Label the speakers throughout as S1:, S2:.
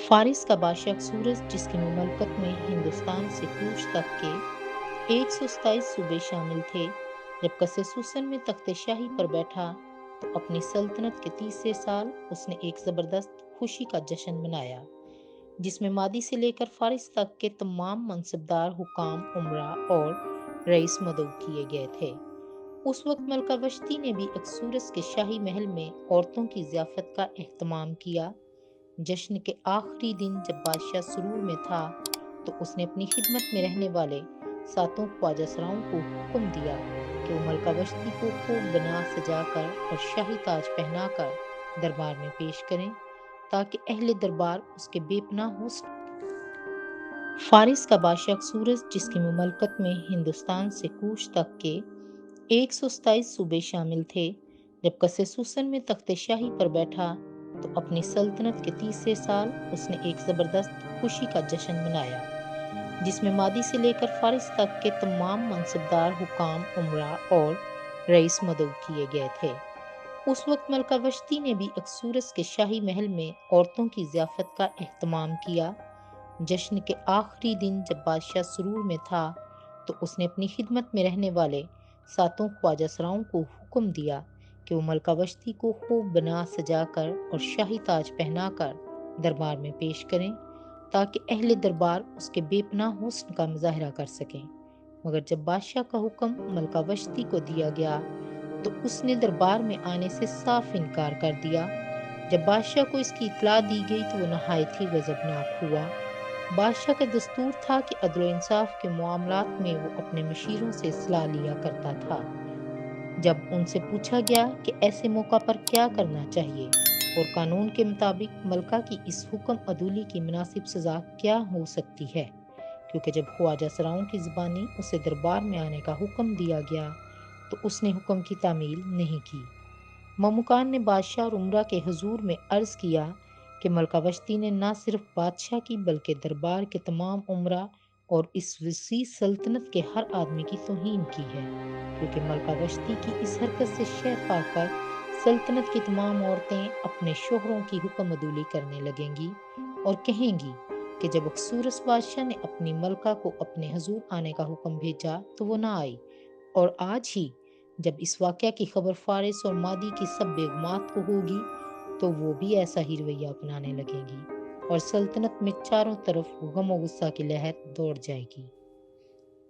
S1: फारिस का बादशाह सूरज जिसकी ममलकत में हिंदुस्तान से कूच तक के 127 सूबे शामिल थे। जब कसेसुसन में तख्त शाही पर बैठा तो अपनी सल्तनत के 30वें साल उसने एक जबरदस्त खुशी का जश्न मनाया, जिसमें मादी से लेकर फारिस तक के तमाम मनसबदार हुकाम, उमरा और रईस मदऊ किए गए थे। उस वक्त मलका वश्ती ने भी अक्सूरस के शाही महल में औरतों की ज़ियाफत का एहतमाम किया। जश्न के आखिरी दिन जब बादशाह सुरूर में था तो उसने अपनी खिदमत में रहने वाले सातों ख्वाजा सराओं को हुक्म दिया कि वो मलका वश्ती को खूब बना सजाकर और शाही ताज पहनाकर दरबार में पेश करें, ताकि अहले दरबार उसके बेपनाह हो सके। फारिस का बादशाह सूरज जिसकी ममलकत में हिंदुस्तान से कूच तक के 127 सूबे शामिल थे। जब कसेसुसन में तख्त शाही पर बैठा तो अपनी सल्तनत के 30वें साल उसने एक जबरदस्त खुशी का जश्न मनाया, जिसमें मादी से लेकर फारिस तक के तमाम मनसबदार हुकाम, उमरा और रईस मदऊ किए गए थे। उस वक्त मलका वश्ती ने भी अक्सूरस के शाही महल में औरतों की ज़ियाफत का एहतमाम किया। जश्न के आखिरी दिन जब बादशाह सुरूर में था तो उसने अपनी खिदमत में रहने वाले सातों ख्वाजा सराओं को हुक्म दिया कि वो मलका वश्ती को खूब बना सजाकर और शाही ताज पहनाकर दरबार में पेश करें, ताकि अहले दरबार उसके बेपनाह हुस्न का मुजाहरा कर सकें। मगर जब बादशाह का हुक्म मलका वश्ती को दिया गया तो उसने दरबार में आने से साफ इनकार कर दिया। जब बादशाह को इसकी इत्तला दी गई तो वो नहायत ही गजबनाक हुआ। बादशाह का दस्तूर था कि अदल व इंसाफ के मामलात में वो अपने मशीरों से सलाह लिया करता था। जब उनसे पूछा गया कि ऐसे मौका पर क्या करना चाहिए और कानून के मुताबिक मलका की इस हुक्म अदूली की मुनासिब सज़ा क्या हो सकती है, क्योंकि जब ख्वाजा सराओं की ज़बानी उसे दरबार में आने का हुक्म दिया गया तो उसने हुक्म की तामील नहीं की। ममुकान ने बादशाह और उमरा के हुजूर में अर्ज़ किया कि मलका वश्ती ने न सिर्फ बादशाह की बल्कि दरबार के तमाम उमरा और इस वसी सल्तनत के हर आदमी की तौहीन की है, क्योंकि मलका वश्ती की इस हरकत से शर्म पाकर सल्तनत की तमाम औरतें अपने शोहरों की हुक्म अदूली करने लगेंगी और कहेंगी कि जब अक्सूरस बादशाह ने अपनी मलका को अपने हुजूर आने का हुक्म भेजा तो वो ना आई, और आज ही जब इस वाक़या की खबर फारिस और मादी की सब बेगमात को होगी तो वो भी ऐसा ही रवैया अपनाने लगेंगी और सल्तनत में चारों तरफ गम और गुस्सा की लहर दौड़ जाएगी।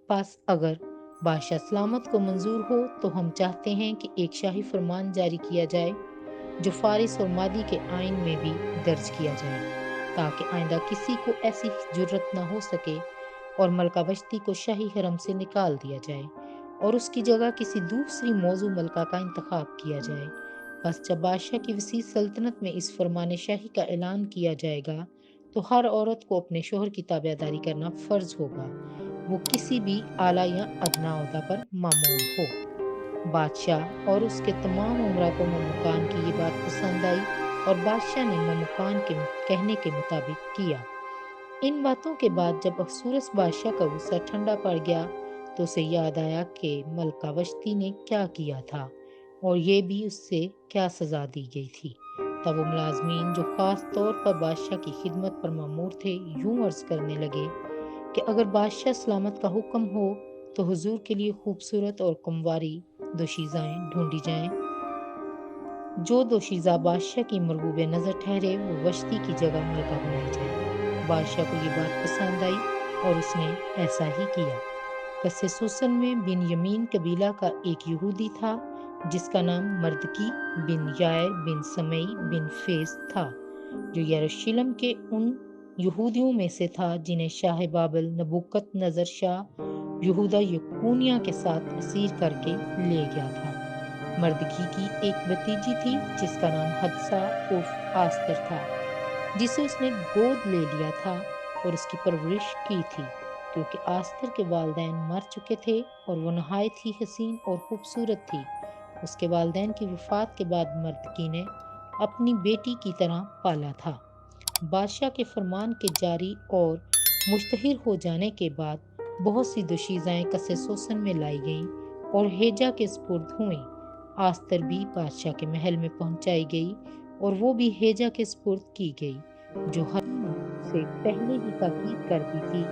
S1: बस अगर बादशाह सलामत को मंजूर हो तो हम चाहते हैं कि एक शाही फरमान जारी किया जाए जो फारिस और मादी के आइन में भी दर्ज किया जाए, ताकि आइंदा किसी को ऐसी जुर्रत न हो सके और मलका वश्ती को शाही हरम से निकाल दिया जाए और उसकी जगह किसी दूसरी मौजू मलका का इंतखाब किया जाए। बस जब बादशाह की वसी सल्तनत में इस फरमान शाही का ऐलान किया जाएगा तो हर औरत को अपने शोहर की ताबेदारी करना फ़र्ज होगा, वो किसी भी आला या अदना ओहदा पर मामूल हो। बादशाह और उसके तमाम उमरा को ममुकान की ये बात पसंद आई और बादशाह ने ममुकान के कहने के मुताबिक किया। इन बातों के बाद जब अक्सूरस बादशाह का गुस्सा ठंडा पड़ गया तो उसे याद आया कि मलका वश्ती ने क्या किया था और ये भी उससे क्या सज़ा दी गई थी। तब वो मुलाजमीन जो ख़ास तौर पर बादशाह की खिदमत पर मामूर थे यूं अर्ज़ करने लगे कि अगर बादशाह सलामत का हुक्म हो तो हुजूर के लिए खूबसूरत और कमवारी दोशीज़ाएं ढूंढी जाएं। जो दोशीज़ा बादशाह की मरगूब नज़र ठहरे वो वश्ती की जगह मलका बनाई जाए। बादशाह को ये बात पसंद आई और उसने ऐसा ही किया। कसेसुसन में बिन यमीन कबीला का एक यहूदी था जिसका नाम मर्दकी बिन यायर बिन समई बिन फेस था, जो यरूशलेम के उन यहूदियों में से था जिन्हें शाह बाबल नबुकत नजर शाह यहूदा यकूनिया के साथ असीर करके ले गया था। मर्दकी की एक भतीजी थी जिसका नाम हदसा उर्फ आस्तर था, जिसे उसने गोद ले लिया था और उसकी परवरिश की थी, क्योंकि आस्तर के वालिदैन मर चुके थे और वो नहायत ही हसीन और खूबसूरत थी। उसके वालिदैन की वफ़ात के बाद मर्दकी ने अपनी बेटी की तरह पाला था। बादशाह के फरमान के जारी और मुश्तहिर हो जाने के बाद बहुत सी दोशीज़ाएं कसेसोसन में लाई गईं और हेजा के सुपुर्द हुईं। आस्तर भी बादशाह के महल में पहुंचाई गई और वो भी हेजा के सुपुर्द की गई, जो سے پہلے ہی تاکید کر دی تھی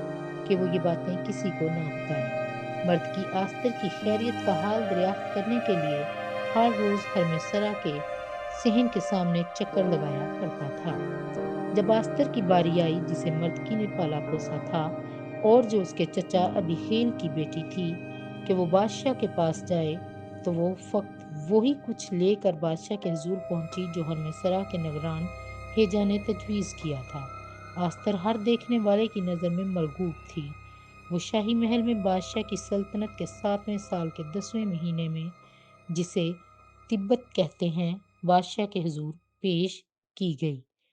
S1: کہ وہ یہ باتیں کسی کو نہ بتائے۔ مرد کی آستر کی خیریت کا حال دریافت کرنے کے لیے ہر روز ہرمسرا کے صحن کے سامنے چکر لگایا کرتا تھا۔ جب آستر کی باری آئی، جسے مردکی نے پالا پوسا تھا اور جو اس کے چچا ابی خیل کی بیٹی تھی، کہ وہ بادشاہ کے پاس جائے، تو وہ فقط وہی کچھ لے کر بادشاہ کے حضور پہنچی جو ہرمسرا کے نگران ہیجا نے تجویز کیا تھا۔ آستر ہر دیکھنے والے کی نظر میں مرغوب تھی۔ وہ شاہی محل میں بادشاہ کی سلطنت کے 7ویں سال کے 10ویں مہینے میں، جسے تبت کہتے ہیں، بادشاہ کے حضور پیش کی گئی۔